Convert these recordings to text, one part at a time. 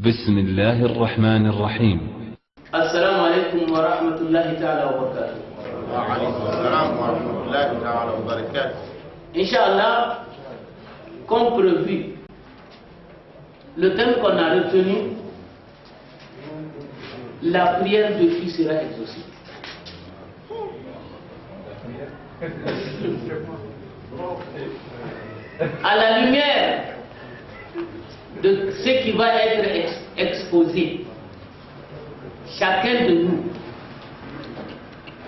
بسم الله الرحمن الرحيم. السلام عليكم ورحمة الله تعالى وبركاته. وعليكم السلام ورحمة الله تعالى وبركاته. Inch'Allah, comme prévu, le thème qu'on a retenu, la prière de qui sera exaucée. À la lumière de ce qui va être exposé, chacun de nous,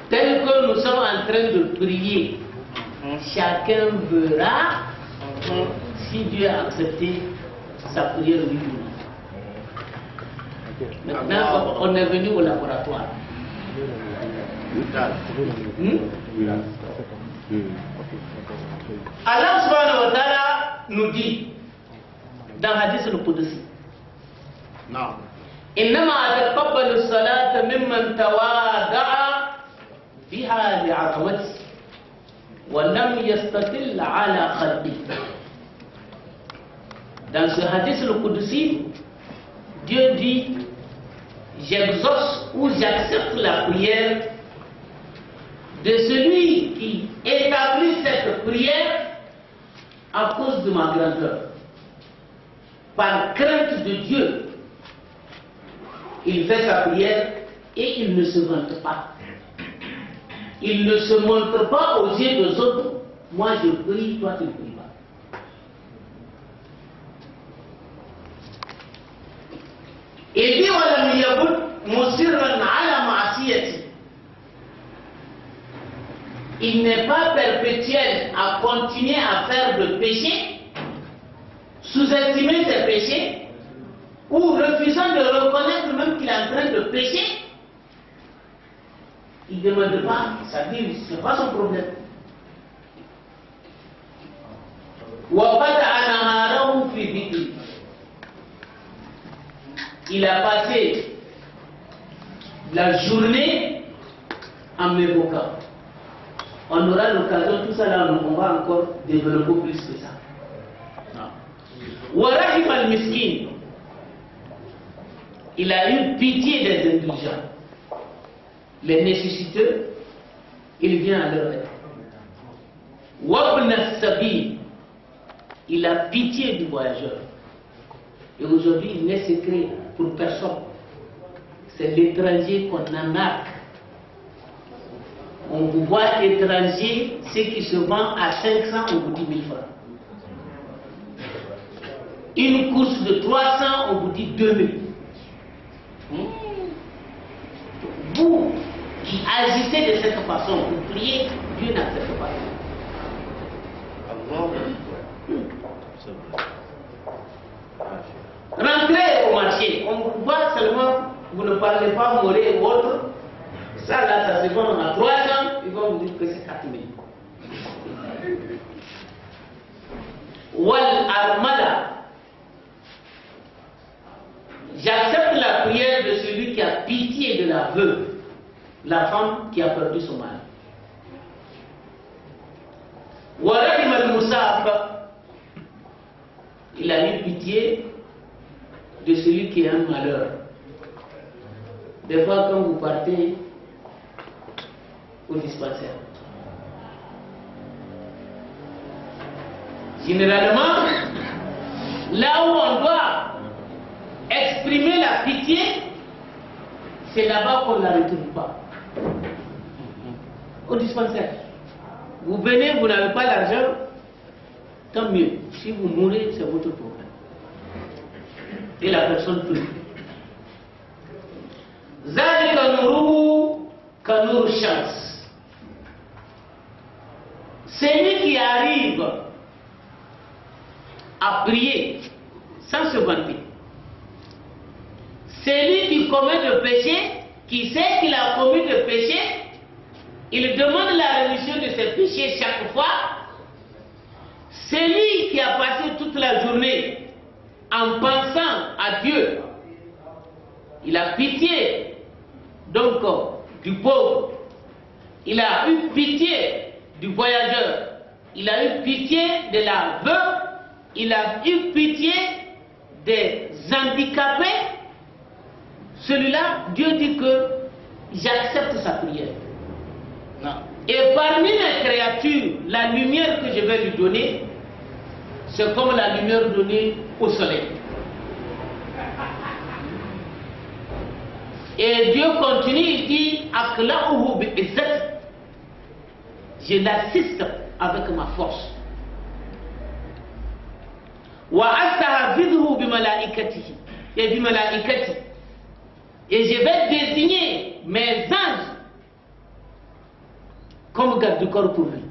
tel que nous sommes en train de prier, chacun verra si Dieu a accepté sa prière oui ou non. Maintenant, on est venu au laboratoire. Allah subhanahu wa ta'ala nous dit dans Hadith al-Qudsi, إنما أتقبل الصلاة ممن تواضع بها لعظمته ولم يستطل على خلقه. Dans ce hadith al-Qudsi, Dieu dit, j'exauce ou j'accepte la prière de celui qui établit cette prière à cause de ma grandeur. Par crainte de Dieu, il fait sa prière et il ne se vante pas. Il ne se montre pas aux yeux des autres. Moi je prie, toi tu ne pries pas. Et dit ولم يكن مصرا على معصيته. Il n'est pas perpétuel à continuer à faire de péché, sous-estimer ses péchés, ou refusant de reconnaître même qu'il est en train de pécher. Il ne demande pas, ça dit, ce n'est pas son problème. Il a passé la journée en m'évoquant. On aura l'occasion, tout ça là, on va encore développer plus que ça. Warahim al-Miskin, il a eu pitié des indigents, les nécessiteux, il vient à leur aide. Wabn al-Sabil, il a pitié du voyageur. Et aujourd'hui, il n'est secret pour personne. C'est l'étranger qu'on arnaque. On vous voit étranger, ce qui se vend à 500, on vous dit 1000 francs. Une course de 300, on vous dit 2000. Vous qui agissez de cette façon, vous priez, Dieu n'accepte pas. Rentrez au marché, on vous voit seulement, vous ne parlez pas moré ou autre. Ça là, ça se vend à 300, ils vont vous dire que c'est 4000. Wal armada. J'accepte la prière de celui qui a pitié de la veuve, la femme qui a perdu son mari. Warahim al-Musab, il a eu pitié de celui qui a un malheur. Des fois, quand vous partez au dispensaire, généralement, là où on doit exprimer la pitié, c'est là-bas qu'on ne la retrouve pas. Au dispensaire. Vous venez, vous n'avez pas l'argent, tant mieux. Si vous mourrez, c'est votre problème. Et la personne peut. Zalika nuru kanuru shams. C'est lui qui arrive à prier sans se vanter. Celui qui commet le péché, qui sait qu'il a commis le péché, il demande la rémission de ses péchés chaque fois. Celui qui a passé toute la journée en pensant à Dieu, il a pitié donc du pauvre, il a eu pitié du voyageur, il a eu pitié de la veuve, il a eu pitié des handicapés, celui-là, Dieu dit que j'accepte sa prière. Et parmi les créatures, la lumière que je vais lui donner, c'est comme la lumière donnée au soleil. Et Dieu continue, il dit, je l'assiste avec ma force. Et je vais désigner mes anges comme garde-corps pour lui.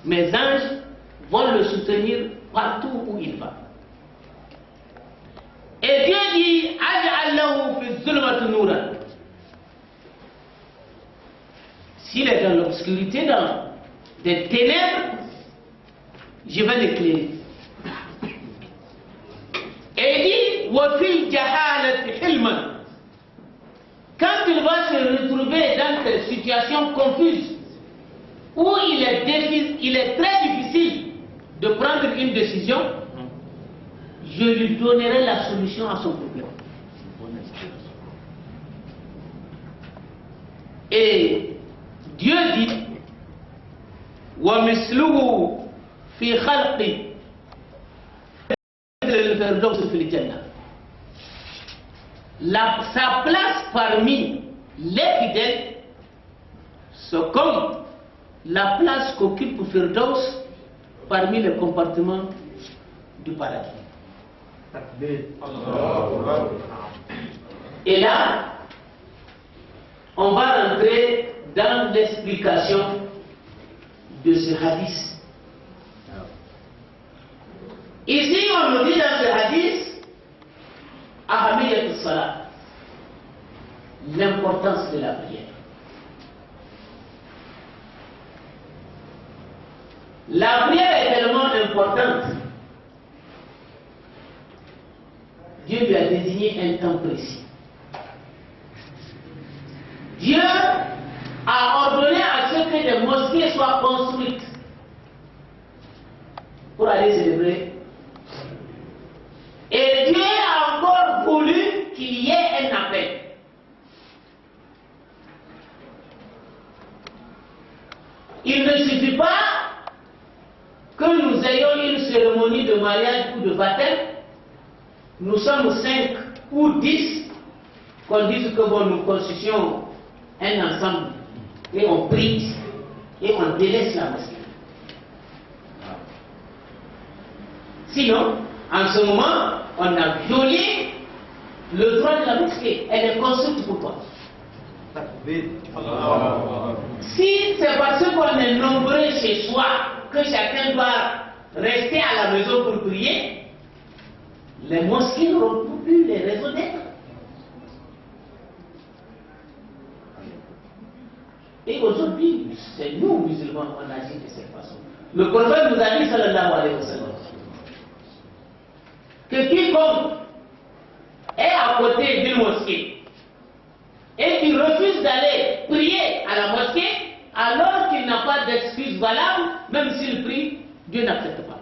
Mes anges vont le soutenir partout où il va. Et Dieu dit, s'il est dans l'obscurité, dans des ténèbres, je vais l'éclairer. Et il dit, quand il va se retrouver dans des situations confuses, où il est très difficile de prendre une décision, je lui donnerai la solution à son problème. Et Dieu dit, وَمِثْلُهُ فِي خَلْقِ الْفِرْدَوْسِ فِي الْجَنَّةِ. Sa place parmi les fidèles, c'est comme la place qu'occupe Firdaus parmi les compartiments du paradis. Et là, on va rentrer dans l'explication de ce hadith. Ici, on nous dit dans ce hadith, Ahamiyat al-Salat, l'importance de la prière. La prière est tellement importante. Dieu lui a désigné un temps précis. Dieu a ordonné à ce que les mosquées soient construites pour aller célébrer. Et Dieu a encore voulu qu'il y ait un appel. Il ne suffit pas que nous ayons une cérémonie de mariage ou de baptême. Nous sommes 5 ou 10 qu'on dise que bon, nous constituons un ensemble et on prie et on délaisse la mosquée. Sinon, en ce moment, on a violé le droit de la mosquée. Elle est construite pour quoi? Si c'est parce qu'on est nombreux chez soi que chacun doit rester à la maison pour prier, les mosquées n'auront plus les raisons d'être. Et aujourd'hui, c'est nous musulmans qu'on agit de cette façon. Le prophète nous a dit, sallallahu alayhi wa sallam, que quiconque est à côté d'une mosquée et qui refuse d'aller prier à la mosquée, alors qu'il n'a pas d'excuse valable, même s'il prie, Dieu n'accepte pas.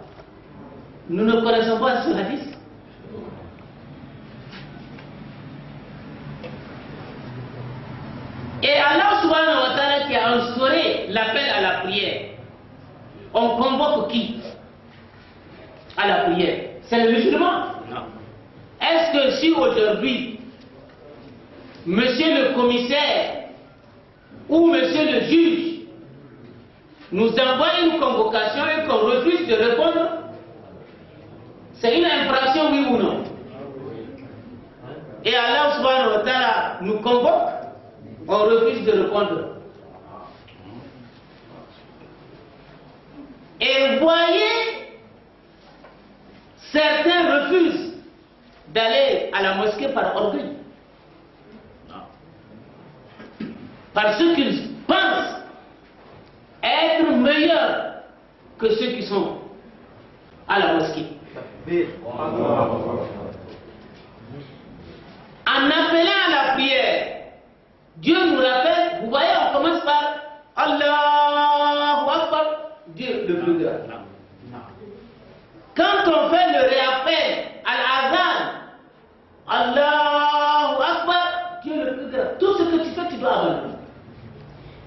Nous ne connaissons pas ce hadith. Et Allah subhanahu wa ta'ala qui a instauré l'appel à la prière, on convoque qui à la prière? C'est le musulman. Est-ce que si aujourd'hui, monsieur le commissaire ou monsieur le juge nous envoie une convocation et qu'on refuse de répondre, c'est une infraction, oui ou non? Et Allah subhanahu wa ta'ala nous convoque, on refuse de répondre. Et voyez, certains refusent d'aller à la mosquée par orgueil. Parce qu'ils pensent être meilleurs que ceux qui sont à la mosquée. En appelant à la prière, Dieu nous rappelle, vous voyez, on commence par Allahu Akbar, Dieu le plus grand. quand on fait le réappel à l'azan, Allahu Akbar, Dieu le plus grand. Tout ce que tu fais, tu dois abandonner.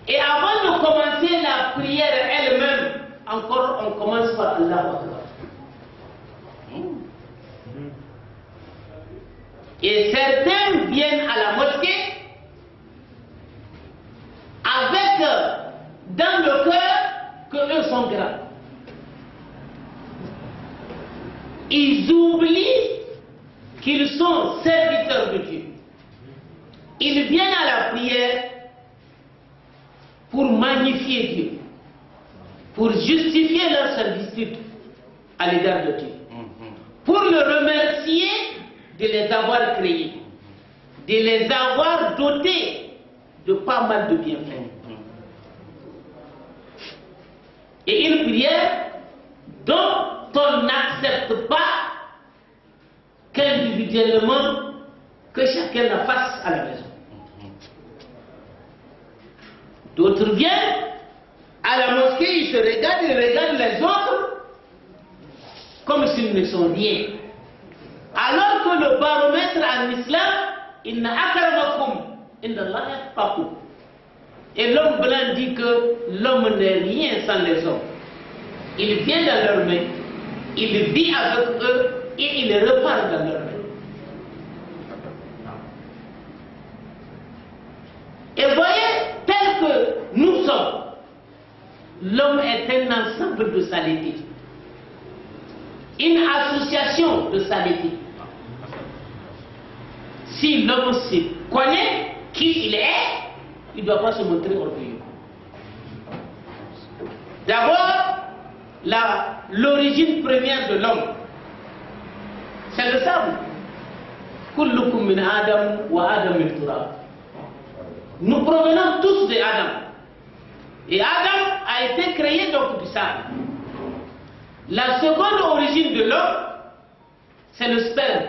Et avant de commencer la prière elle-même, encore on commence par Allahu Akbar. Et certains viennent à la mosquée avec dans le cœur que eux sont grands. Ils oublient qu'ils sont serviteurs de Dieu. Ils viennent à la prière pour magnifier Dieu, pour justifier leur servitude à l'égard de Dieu, pour le remercier de les avoir créés, de les avoir dotés de pas mal de bienfaits. Et une prière dont on n'accepte pas qu'individuellement que chacun la fasse à la maison. D'autres viennent à la mosquée, ils se regardent, ils regardent les autres comme s'ils ne sont rien. Alors que le baromètre en islam, inna akramakum indallahi atqakum. Et l'homme blanc dit que l'homme n'est rien sans les hommes. Il vient dans leurs mains, il vit avec eux et il repart dans leurs mains. Et voyez, tel que nous sommes, l'homme est un ensemble de saletés, une association de saletés. Si l'homme se connaît qui il est, il ne doit pas se montrer orgueilleux. D'abord, l'origine première de l'homme, c'est le sable. Kullukum min Adam wa Adam min Turab. Nous provenons tous de Adam. Et Adam a été créé donc du sable. La seconde origine de l'homme, c'est le sperme.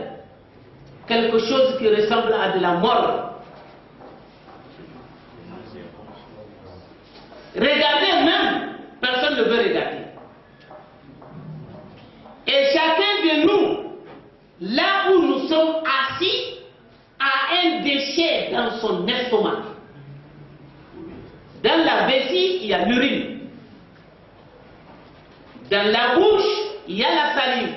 Quelque chose qui ressemble à de la mort. Regardez même, personne ne veut regarder. Et chacun de nous, là où nous sommes assis, a un déchet dans son estomac. Dans la vessie, il y a l'urine. Dans la bouche, il y a la salive.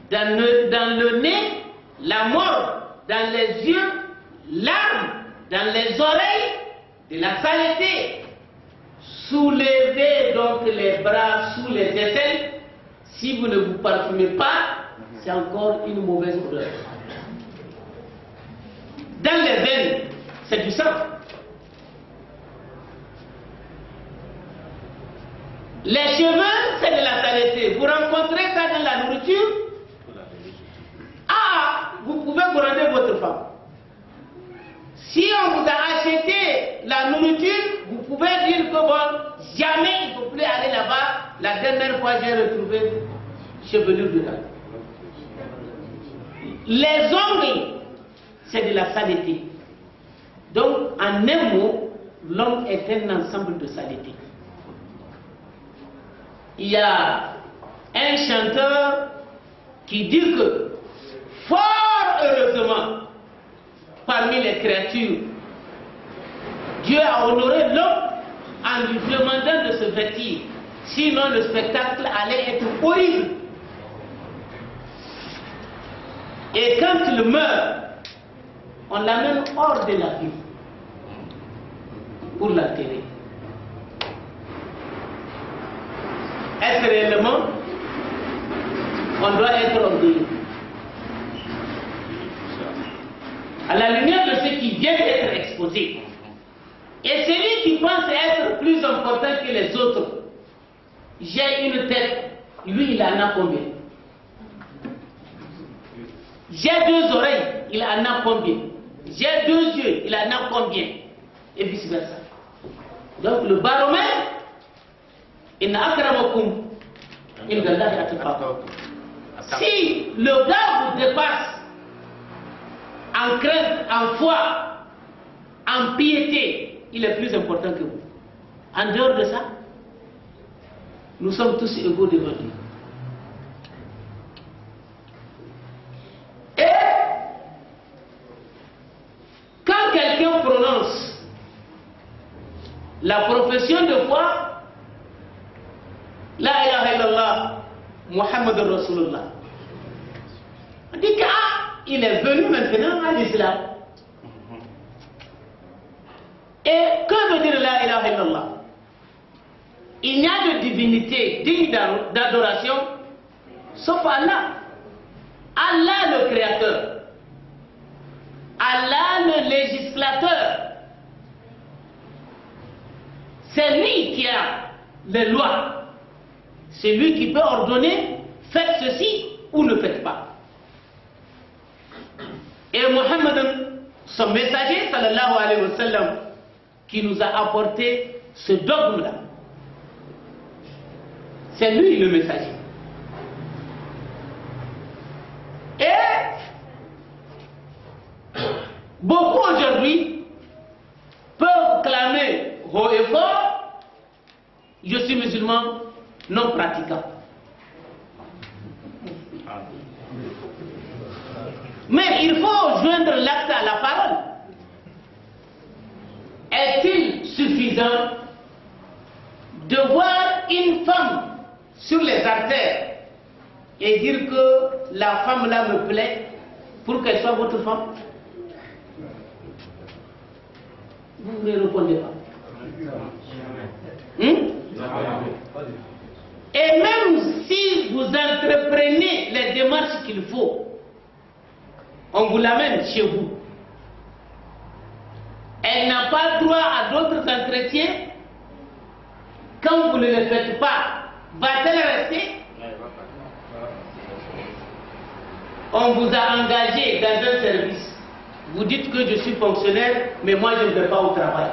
Dans le nez, la mort. Dans les yeux, l'arme. Dans les oreilles, de la saleté. Soulevez donc les bras sous les aisselles. Si vous ne vous parfumez pas, c'est encore une mauvaise odeur. Dans les veines, c'est du sang. Les cheveux, c'est de la saleté. Vous rencontrez ça dans la nourriture. Ah, vous pouvez gronder votre femme. Si on vous a acheté la nourriture, vous pouvez dire que bon, jamais il ne faut plus aller là-bas. La dernière fois, j'ai retrouvé chevelure dedans. Les ongles, c'est de la saleté. Donc, en un mot, l'homme est un ensemble de saleté. Il y a un chanteur qui dit que, fort heureusement, parmi les créatures, Dieu a honoré l'homme en lui demandant de se vêtir. Sinon, le spectacle allait être horrible. Et quand il meurt, on l'amène hors de la vie pour l'enterrer. Est-ce réellement on doit être orgueilleux? À la lumière de ce qui vient d'être exposé. Et celui qui pense être plus important que les autres, j'ai une tête, lui il en a combien? J'ai deux oreilles, il en a combien? J'ai deux yeux, il en a combien? Et vice versa. Donc le baromètre, inna akramakum indallahi atqakum. Si le gars vous dépasse en crainte, en foi, en piété, il est plus important que vous. En dehors de ça, nous sommes tous égaux devant Dieu. la profession de foi, la ilaha illallah, Muhammad Rasulullah. On dit qu'il est venu maintenant à l'islam. Et que veut dire la ilaha illallah? Il n'y a de divinité digne d'adoration sauf Allah. Allah le créateur. Allah le législateur. C'est lui qui a les lois. C'est lui qui peut ordonner, faites ceci ou ne faites pas. Et Mohammed, son messager, sallallahu alayhi wa sallam, qui nous a apporté ce dogme-là. C'est lui le messager. Et beaucoup aujourd'hui peuvent clamer haut et fort, je suis musulman non pratiquant. Mais il faut joindre l'acte à la parole. Est-il suffisant de voir une femme sur les artères et dire que la femme là me plaît pour qu'elle soit votre femme? Vous ne répondez pas. Et même si vous entreprenez les démarches qu'il faut, on vous l'amène chez vous. Elle n'a pas droit à d'autres entretiens. Quand vous ne le faites pas, va-t-elle rester? On vous a engagé dans un service. Vous dites que je suis fonctionnaire, mais moi je ne vais pas au travail.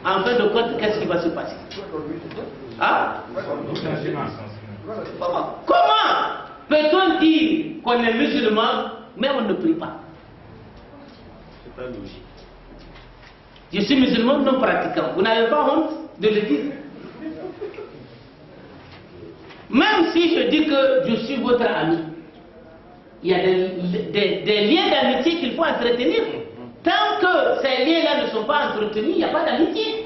En fin de compte, qu'est-ce qui va se passer? Hein? Comment peut-on dire qu'on est musulman, mais on ne prie pas? C'est pas logique. Je suis musulman non pratiquant. Vous n'avez pas honte de le dire? Même si je dis que je suis votre ami, il y a des liens d'amitié qu'il faut entretenir. Tant que ces liens-là ne sont pas entretenus, il n'y a pas d'amitié.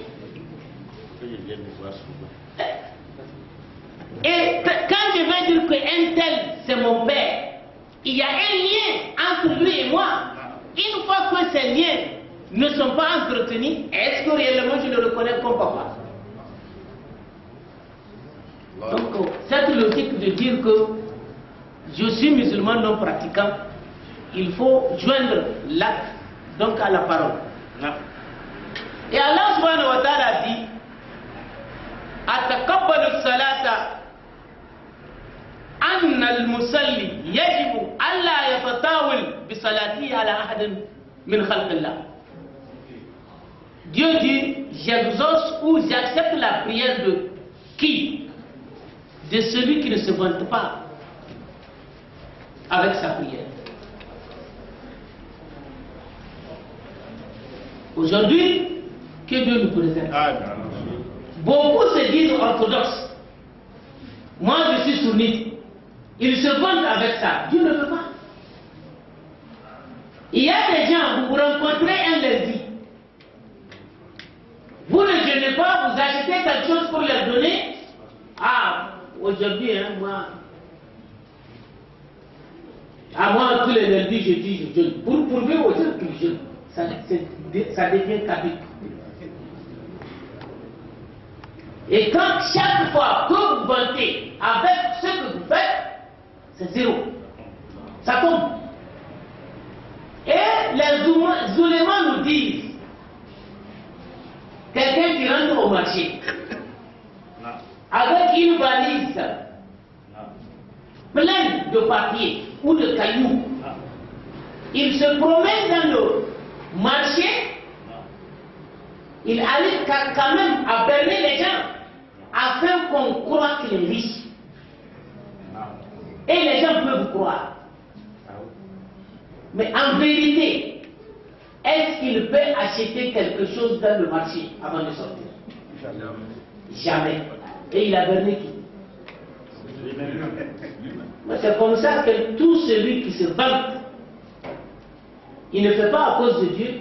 Et quand je vais dire qu'un tel, c'est mon père, il y a un lien entre lui et moi. Une fois que ces liens ne sont pas entretenus, est-ce que réellement je le reconnais comme papa? Donc, cette logique de dire que je suis musulman non pratiquant, il faut joindre l'acte donc à la parole. Et Allah subhanahu wa ta'ala dit Atakabbalu salata anna al-musalli yajibu alla yatatawil bi salati ala ahadin min khalqillah. Dieu dit, j'exauce ou j'accepte la prière de qui? De celui qui ne se vante pas avec sa prière. Aujourd'hui, que Dieu nous préserve. Beaucoup se disent orthodoxes. Moi, je suis sunnite. Ils se vantent avec ça. Dieu ne veut pas. Il y a des gens, vous rencontrez un lundi. Vous ne jeûnez pas, vous achetez quelque chose pour leur donner. Ah, aujourd'hui, hein, moi, tous les lundis, je dis je jeûne. Pour prouver aux gens que je jeûne, ça devient capital. Et quand chaque fois que vous vantez avec ce que vous faites, c'est zéro. Ça tombe. Et les oulémas nous disent, quelqu'un qui rentre au marché avec une valise pleine de papier ou de cailloux, il se promène dans le marché, il arrive quand même à berner les gens afin qu'on croit qu'il est riche. Et les gens peuvent croire. Mais en vérité, est-ce qu'il peut acheter quelque chose dans le marché avant de sortir? Jamais. Et il a berné qui? C'est comme ça que tout celui qui se vante, il ne fait pas à cause de Dieu,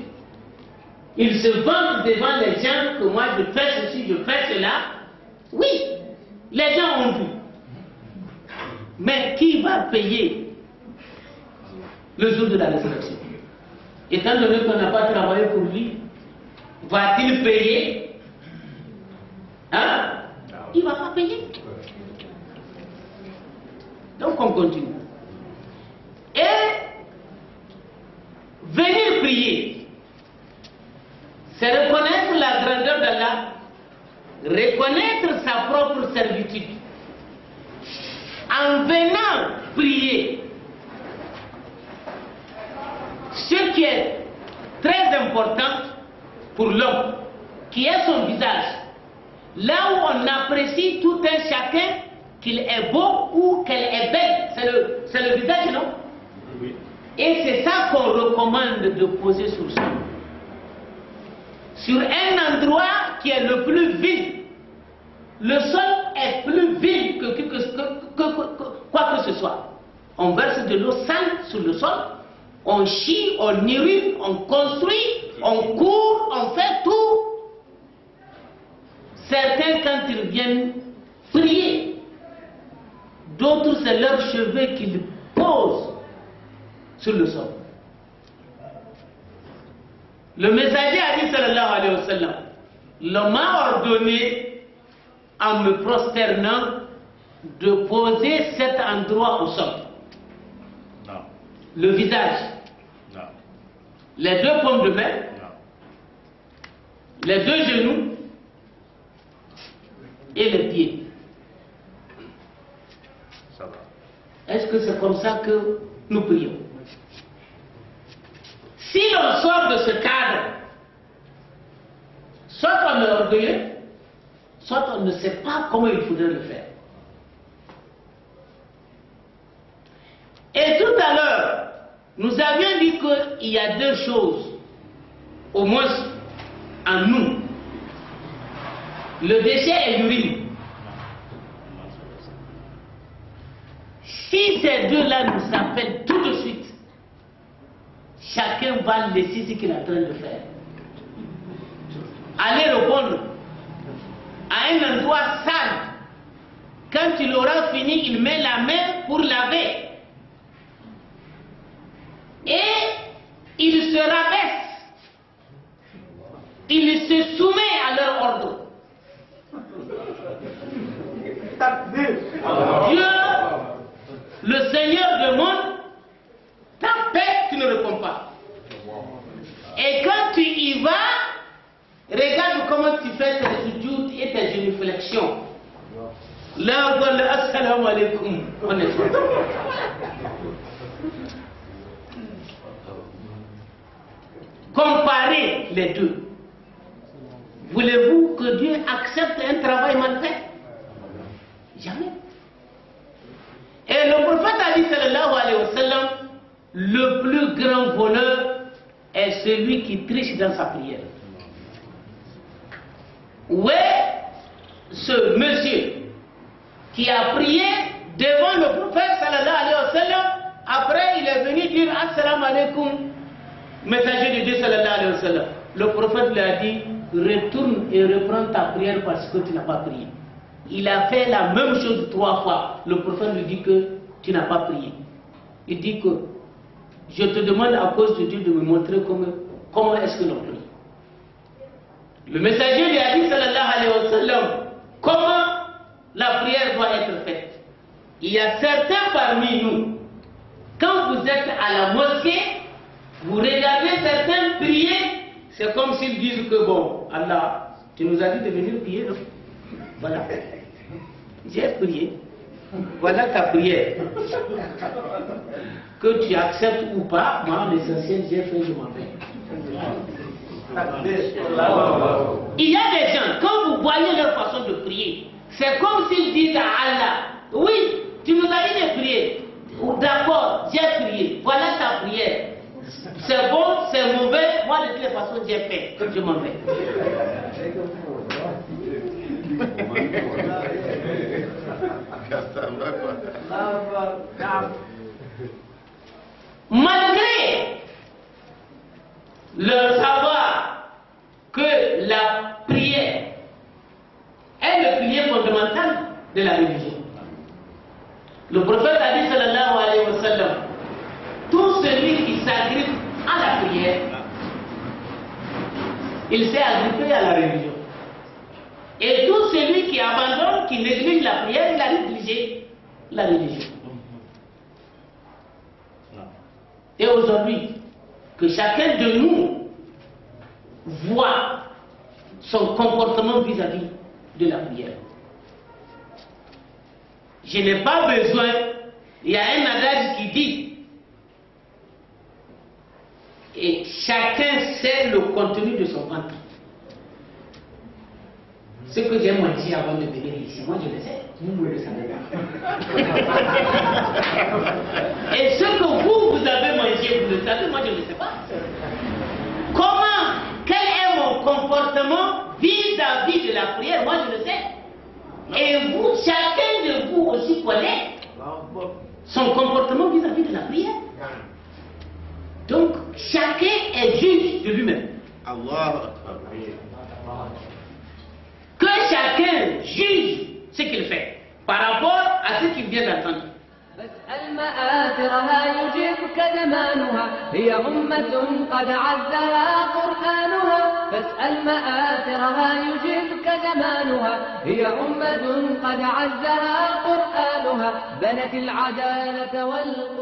Ils se vantent devant les gens que moi je fais ceci, je fais cela. Oui, les gens ont vu. Mais qui va payer le jour de la résurrection? Étant donné qu'on n'a pas travaillé pour lui, va-t-il payer? Hein? Il ne va pas payer. Donc on continue. Et venir prier, c'est reconnaître la grandeur d'Allah, reconnaître sa propre servitude. En venant prier, ce qui est très important pour l'homme, qui est son visage, là où on apprécie tout un chacun qu'il est beau ou qu'elle est belle, c'est le visage, non? Oui. Et c'est ça qu'on recommande de poser sur le sol. Sur un endroit qui est le plus vide. Le sol est plus vide que quoi que ce soit. On verse de l'eau sale sur le sol, on chie, on irrite, on construit, on court, on fait tout. Certains, quand ils viennent prier, d'autres, c'est leurs cheveux qu'ils posent sur le sol. Le messager a dit, sallallahu alayhi wa sallam, l'homme m'a ordonné, en me prosternant, de poser cet endroit au sol. Non. Le visage. Non. Les deux paumes de main. Non. Les deux genoux. Et les pieds. Ça va. Est-ce que c'est comme ça que nous prions? Si l'on sort de ce cadre, soit on est orgueilleux, soit on ne sait pas comment il faudrait le faire. Et tout à l'heure, nous avions dit qu'il y a deux choses, au moins en nous. Le déchet et l'urine. Si ces deux-là nous appellent tout de suite, chacun va laisser ce qu'il est en train de faire. Allez répondre à un endroit sale. Quand il aura fini, il met la main pour laver. Et il se rabaisse. Il se soumet à leur ordre. Dieu, le Seigneur demande, t'appelle, tu ne réponds pas. Et quand tu y vas, regarde comment tu fais tes sujoud et tes génuflexions. Là, on va assalamu alaikum. Comparez les deux. Voulez-vous que Dieu accepte un travail mal fait? Jamais. Et le prophète a dit, sallallahu alayhi wa sallam, le plus grand voleur est celui qui triche dans sa prière. Où est ce monsieur qui a prié devant le prophète sallallahu alayhi wa sallam? Après, il est venu dire assalamu alaikum, messager de Dieu sallallahu alayhi wa sallam. Le prophète lui a dit, retourne et reprends ta prière parce que tu n'as pas prié. Il a fait la même chose 3 fois. Le prophète lui dit que tu n'as pas prié. Il dit que je te demande à cause de Dieu de me montrer comment est-ce que l'on prie. Le messager lui a dit, sallallahu alayhi wa sallam, comment la prière doit être faite. Il y a certains parmi nous, quand vous êtes à la mosquée, vous regardez certains prier, c'est comme s'ils disent que bon, Allah, tu nous as dit de venir prier, non? Voilà. J'ai prié. Voilà ta prière. Que tu acceptes ou pas, moi, l'essentiel, j'ai fait, je m'en vais. Il y a des gens, quand vous voyez leur façon de prier, c'est comme s'ils disent à Allah, oui, tu nous as dit de prier. D'accord, j'ai prié. Voilà ta prière. C'est bon, c'est mauvais, moi de toutes les façons j'ai fait, que je m'en vais. Malgré leur savoir, de la religion. Le prophète a dit, sallallahu alayhi wa sallam, tout celui qui s'agrippe à la prière, il s'est agrippé à la religion. Et tout celui qui abandonne, qui néglige la prière, il a négligé la religion. Et aujourd'hui, que chacun de nous voit son comportement vis-à-vis de la prière. Je n'ai pas besoin, il y a un adage qui dit, et chacun sait le contenu de son ventre. Ce que j'ai mangé avant de venir ici, moi je le sais, vous ne le savez pas. Et ce que vous avez mangé, vous le savez, moi je ne le sais pas. Comment, quel est mon comportement vis-à-vis de la prière, moi je le sais. Et vous, chacun de vous aussi connaît son comportement vis-à-vis de la prière. Donc, chacun est juge de lui-même. Que chacun juge ce qu'il fait par rapport à ce qu'il vient d'entendre. فاسأل مآثرها يجيبك زمانها هي أمة قد عزها قرآنها فاسأل مآثرها يجيبك زمانها هي أمة قد عزها قرآنها بنت العدالة والقرآن